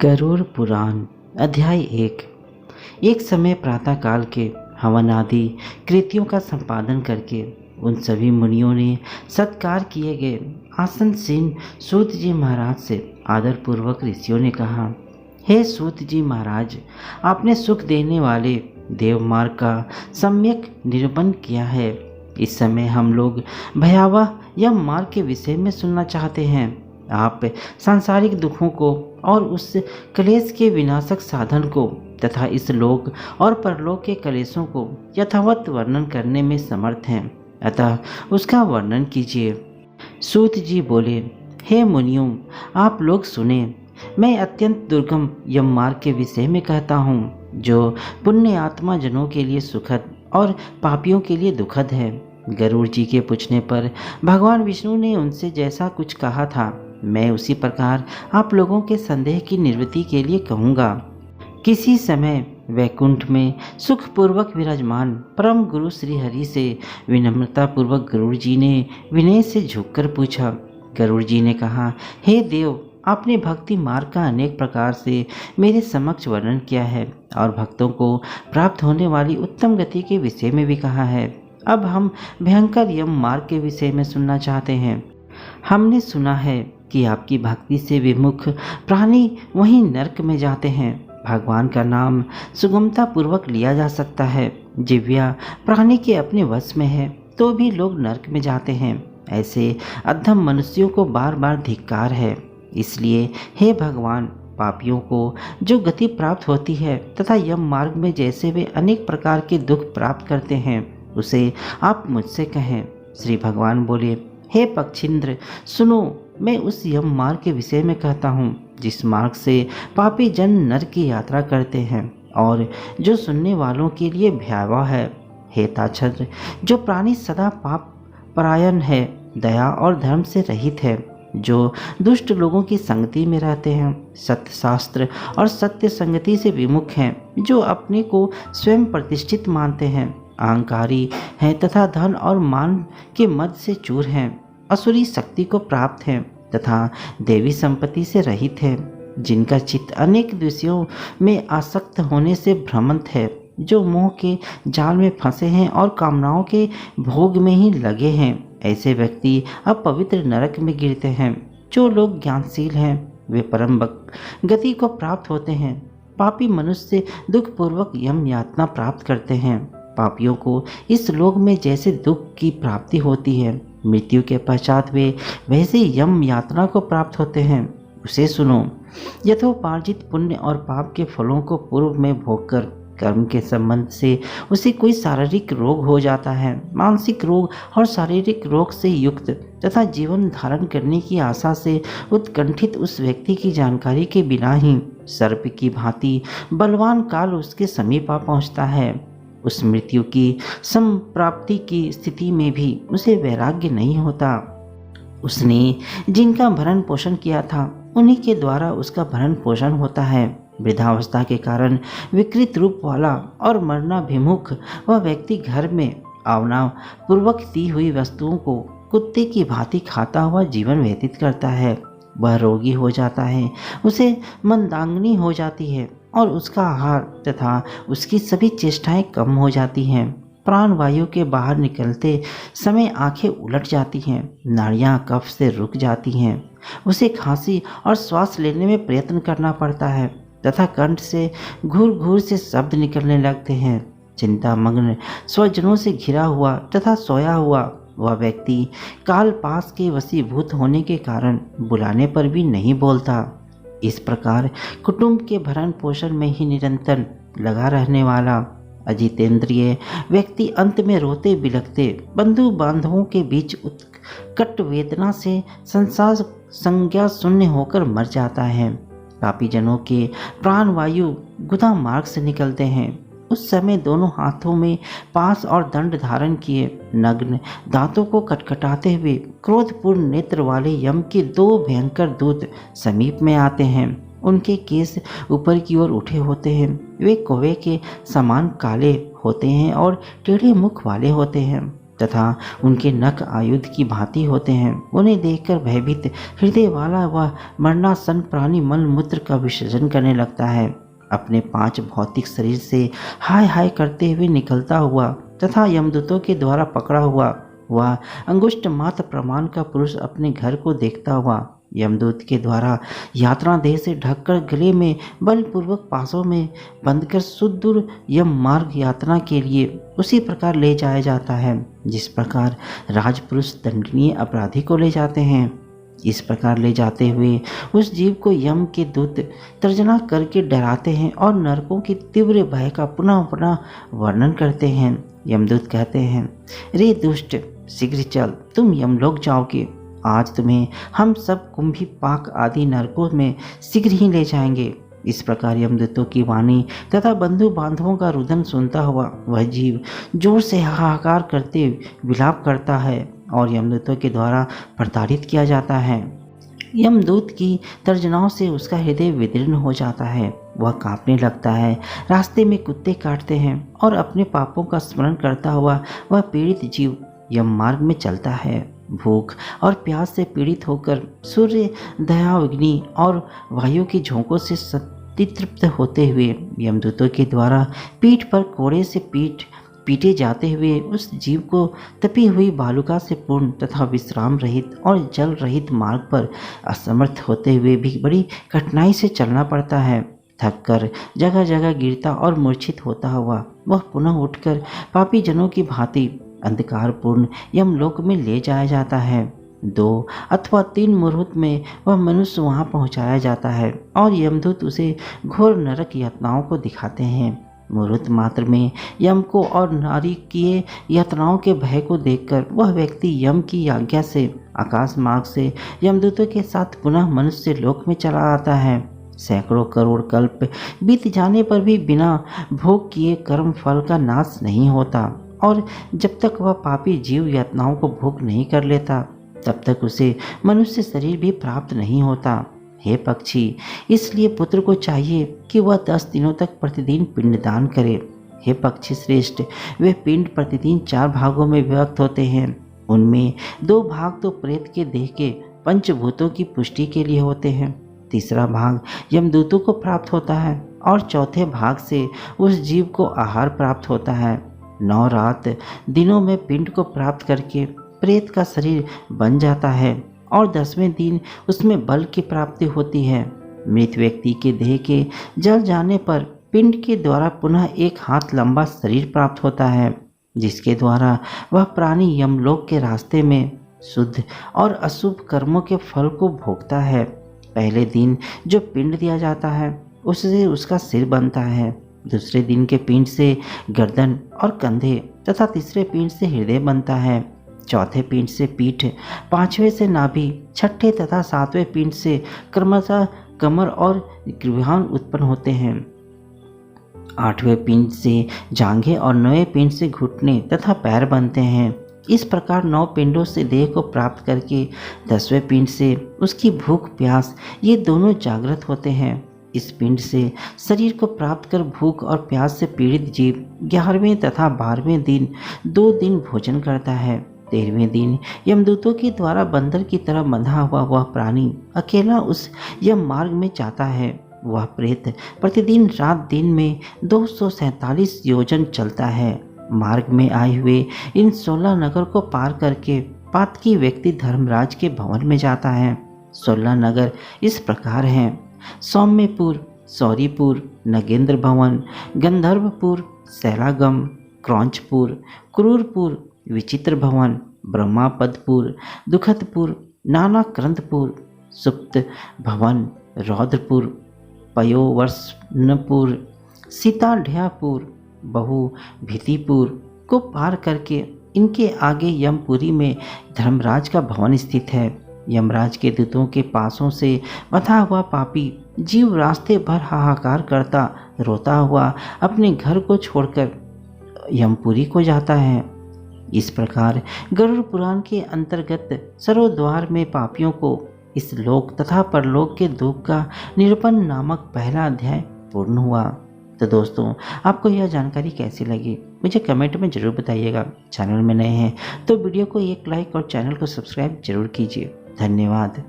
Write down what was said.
गरुड़ पुराण अध्याय एक समय प्रातःकाल के हवन आदि कृतियों का संपादन करके उन सभी मुनियों ने सत्कार किए गए आसनसीन सूत जी महाराज से आदरपूर्वक ऋषियों ने कहा, हे सूत जी महाराज, आपने सुख देने वाले देव मार्ग का सम्यक निरूपण किया है। इस समय हम लोग भयावह यम मार्ग के विषय में सुनना चाहते हैं। आप सांसारिक दुखों को और उस क्लेश के विनाशक साधन को तथा इस लोक और परलोक के क्लेशों को यथावत वर्णन करने में समर्थ हैं, अतः उसका वर्णन कीजिए। सूत जी बोले, हे मुनियों, आप लोग सुने। मैं अत्यंत दुर्गम यम मार्ग के विषय में कहता हूँ, जो पुण्य आत्मा जनों के लिए सुखद और पापियों के लिए दुखद है। गरुड़ जी के पूछने पर भगवान विष्णु ने उनसे जैसा कुछ कहा था, मैं उसी प्रकार आप लोगों के संदेह की निवृत्ति के लिए कहूँगा। किसी समय वैकुंठ में सुखपूर्वक विराजमान परम गुरु श्री हरि से विनम्रता पूर्वक गरुड़ जी ने विनय से झुककर पूछा। गरुड़ जी ने कहा, हे देव, आपने भक्ति मार्ग का अनेक प्रकार से मेरे समक्ष वर्णन किया है और भक्तों को प्राप्त होने वाली उत्तम गति के विषय में भी कहा है। अब हम भयंकर यम मार्ग के विषय में सुनना चाहते हैं। हमने सुना है कि आपकी भक्ति से विमुख प्राणी वहीं नरक में जाते हैं। भगवान का नाम सुगमता पूर्वक लिया जा सकता है। जिव्या प्राणी के अपने वश में है तो भी लोग नरक में जाते हैं। ऐसे अधम मनुष्यों को बार बार धिक्कार है। इसलिए हे भगवान, पापियों को जो गति प्राप्त होती है तथा यम मार्ग में जैसे वे अनेक प्रकार के दुख प्राप्त करते हैं, उसे आप मुझसे कहें। श्री भगवान बोले, हे पक्षींद्र, सुनो, मैं उस यम मार्ग के विषय में कहता हूँ जिस मार्ग से पापी जन नरक की यात्रा करते हैं और जो सुनने वालों के लिए भयावह है। हे ताच्छत्र, जो प्राणी सदा पाप परायण है, दया और धर्म से रहित है, जो दुष्ट लोगों की संगति में रहते हैं, सत्य शास्त्र और सत्य संगति से विमुख हैं, जो अपने को स्वयं प्रतिष्ठित मानते हैं, अहंकारी हैं तथा धन और मान के मद से चूर हैं, असुरी शक्ति को प्राप्त हैं तथा देवी संपत्ति से रहित है, जिनका चित्त अनेक विषयों में आसक्त होने से भ्रमंत है, जो मोह के जाल में फंसे हैं और कामनाओं के भोग में ही लगे हैं। ऐसे व्यक्ति अब पवित्र नरक में गिरते हैं। जो लोग ज्ञानशील हैं वे परम गति को प्राप्त होते हैं। पापी मनुष्य दुखपूर्वक यम यातना प्राप्त करते हैं। पापियों को इस लोक में जैसे दुख की प्राप्ति होती है, मृत्यु के पश्चात वे वैसे यम यात्रा को प्राप्त होते हैं। उसे सुनो। यथोपार्जित पुण्य और पाप के फलों को पूर्व में भोगकर कर्म के संबंध से उसे कोई शारीरिक रोग हो जाता है। मानसिक रोग और शारीरिक रोग से युक्त तथा जीवन धारण करने की आशा से उत्कंठित उस व्यक्ति की जानकारी के बिना ही सर्प की भांति बलवान काल उसके समीप आ पहुँचता है। उस मृत्यु की संप्राप्ति की स्थिति में भी उसे वैराग्य नहीं होता। उसने जिनका भरण पोषण किया था उन्हीं के द्वारा उसका भरण पोषण होता है। वृद्धावस्था के कारण विकृत रूप वाला और मरणाभिमुख वह व्यक्ति घर में आवना पूर्वक दी हुई वस्तुओं को कुत्ते की भांति खाता हुआ जीवन व्यतीत करता है। वह रोगी हो जाता है, उसे मंदाग्नि हो जाती है और उसका आहार तथा उसकी सभी चेष्टाएं कम हो जाती हैं। प्राण वायु के बाहर निकलते समय आंखें उलट जाती हैं, नाड़ियां कफ से रुक जाती हैं, उसे खांसी और श्वास लेने में प्रयत्न करना पड़ता है तथा कंठ से घूर घूर से शब्द निकलने लगते हैं। चिंता मग्न स्वजनों से घिरा हुआ तथा सोया हुआ वह व्यक्ति काल पास के वशीभूत होने के कारण बुलाने पर भी नहीं बोलता। इस प्रकार कुटुंब के भरण पोषण में ही निरंतर लगा रहने वाला अजितेंद्रिय व्यक्ति अंत में रोते बिलखते बंधु बांधवों के बीच उत्कट वेदना से संसार संज्ञा शून्य होकर मर जाता है। पापी जनों के प्राण वायु गुदा मार्ग से निकलते हैं। उस समय दोनों हाथों में पास और दंड धारण किए नग्न दांतों को कटकटाते हुए क्रोधपूर्ण नेत्र वाले यम के दो भयंकर दूत समीप में आते हैं। उनके केस ऊपर की ओर उठे होते हैं। वे कौवे के समान काले होते हैं और टेढ़े मुख वाले होते हैं। तथा उनके नख आयुध की भांति होते हैं। उन्हें देखकर भयभीत हृदय वाला वह मरणासन प्राणी मल मूत्र का विसर्जन करने लगता है। अपने 5 भौतिक शरीर से हाय हाय करते हुए निकलता हुआ तथा यमदूतों के द्वारा पकड़ा हुआ वह अंगुष्ठ मात्र प्रमाण का पुरुष अपने घर को देखता हुआ यमदूत के द्वारा यात्रा देह से ढककर गले में बलपूर्वक पासों में बंधकर सुदूर यम मार्ग यात्रा के लिए उसी प्रकार ले जाया जाता है जिस प्रकार राजपुरुष दंडनीय अपराधी को ले जाते हैं। इस प्रकार ले जाते हुए उस जीव को यम के दूत तर्जना करके डराते हैं और नरकों की तीव्र भय का पुनः पुनः वर्णन करते हैं। यमदूत कहते हैं, रे दुष्ट, शीघ्र चल, तुम यमलोक जाओगे। आज तुम्हें हम सब कुंभी पाक आदि नरकों में शीघ्र ही ले जाएंगे। इस प्रकार यमदूतों की वाणी तथा बंधु बांधवों का रुदन सुनता हुआ वह जीव जोर से हाहाकार करते विलाप करता है और यमदूतों के द्वारा प्रताड़ित किया जाता है। यमदूत की तर्जनाओं से उसका हृदय विदीर्ण हो जाता है। वह कांपने लगता है। रास्ते में कुत्ते काटते हैं और अपने पापों का स्मरण करता हुआ वह पीड़ित जीव यम मार्ग में चलता है। भूख और प्यास से पीड़ित होकर सूर्य दयाग्नि और वायु की झोंकों से तृप्त होते हुए यमदूतों के द्वारा पीठ पर कोड़े से पीटे जाते हुए उस जीव को तपी हुई बालुका से पूर्ण तथा विश्राम रहित और जल रहित मार्ग पर असमर्थ होते हुए भी बड़ी कठिनाई से चलना पड़ता है। थक कर जगह जगह गिरता और मूर्छित होता हुआ वह पुनः उठकर पापी जनों की भांति अंधकारपूर्ण यमलोक में ले जाया जाता है। 2 अथवा 3 मुहूर्त में वह मनुष्य वहां पहुंचाया जाता है और यमदूत उसे घोर नरक यातनाओं को दिखाते हैं। मुहूर्त मात्र में यम को और नारकीय यातनाओं के भय को देखकर वह व्यक्ति यम की आज्ञा से आकाश मार्ग से यमदूतों के साथ पुनः मनुष्य लोक में चला आता है। सैकड़ों करोड़ कल्प बीत जाने पर भी बिना भोग किए कर्म फल का नाश नहीं होता और जब तक वह पापी जीव यातनाओं को भोग नहीं कर लेता तब तक उसे मनुष्य शरीर भी प्राप्त नहीं होता। हे पक्षी, इसलिए पुत्र को चाहिए कि वह 10 दिनों तक प्रतिदिन पिंडदान करे। हे पक्षी श्रेष्ठ, वे पिंड प्रतिदिन 4 भागों में विभक्त होते हैं। उनमें 2 भाग तो प्रेत के देह के पंचभूतों की पुष्टि के लिए होते हैं, तीसरा भाग यमदूतों को प्राप्त होता है और चौथे भाग से उस जीव को आहार प्राप्त होता है। 9 रात दिनों में पिंड को प्राप्त करके प्रेत का शरीर बन जाता है और 10वें दिन उसमें बल की प्राप्ति होती है। मृत व्यक्ति के देह के जल जाने पर पिंड के द्वारा पुनः 1 हाथ लंबा शरीर प्राप्त होता है जिसके द्वारा वह प्राणी यमलोक के रास्ते में शुद्ध और अशुभ कर्मों के फल को भोगता है। पहले दिन जो पिंड दिया जाता है उससे उसका सिर बनता है, दूसरे दिन के पिंड से गर्दन और कंधे तथा तीसरे पिंड से हृदय बनता है, चौथे पिंड से पीठ, 5वें से नाभि, छठे तथा 7वें पिंड से क्रमशः कमर और ग्रीवान उत्पन्न होते हैं, 8वें पिंड से जांघें और 9वें पिंड से घुटने तथा पैर बनते हैं। इस प्रकार 9 पिंडों से देह को प्राप्त करके 10वें पिंड से उसकी भूख प्यास ये दोनों जागृत होते हैं। इस पिंड से शरीर को प्राप्त कर भूख और प्यास से पीड़ित जीव 11वें तथा 12वें दिन 2 दिन भोजन करता है। 13वें दिन यमदूतों के द्वारा बंदर की तरह बंधा हुआ वह प्राणी अकेला उस यम मार्ग में जाता है। वह प्रेत प्रतिदिन रात दिन में 247 योजन चलता है। मार्ग में आए हुए इन 16 नगर को पार करके पातकी व्यक्ति धर्मराज के भवन में जाता है। 16 नगर इस प्रकार हैं: सौम्यपुर, सौरीपुर, नगेंद्र भवन, गंधर्वपुर, शैलागम, क्रौंचपुर, क्रूरपुर, विचित्र भवन, ब्रह्मापदपुर, दुखदपुर, नानाक्रंदपुर, सुप्त भवन, रौद्रपुर, पयोवर्षनपुर, सीताढ़यापुर, बहुभीतिपुर को पार करके इनके आगे यमपुरी में धर्मराज का भवन स्थित है। यमराज के दूतों के पासों से बंधा हुआ पापी जीव रास्ते भर हाहाकार करता रोता हुआ अपने घर को छोड़कर यमपुरी को जाता है। इस प्रकार गरुड़ पुराण के अंतर्गत सरोद्वार में पापियों को इस लोक तथा परलोक के दुख का निरूपण नामक पहला अध्याय पूर्ण हुआ। तो दोस्तों, आपको यह जानकारी कैसी लगी मुझे कमेंट में ज़रूर बताइएगा। चैनल में नए हैं तो वीडियो को एक लाइक और चैनल को सब्सक्राइब जरूर कीजिए। धन्यवाद।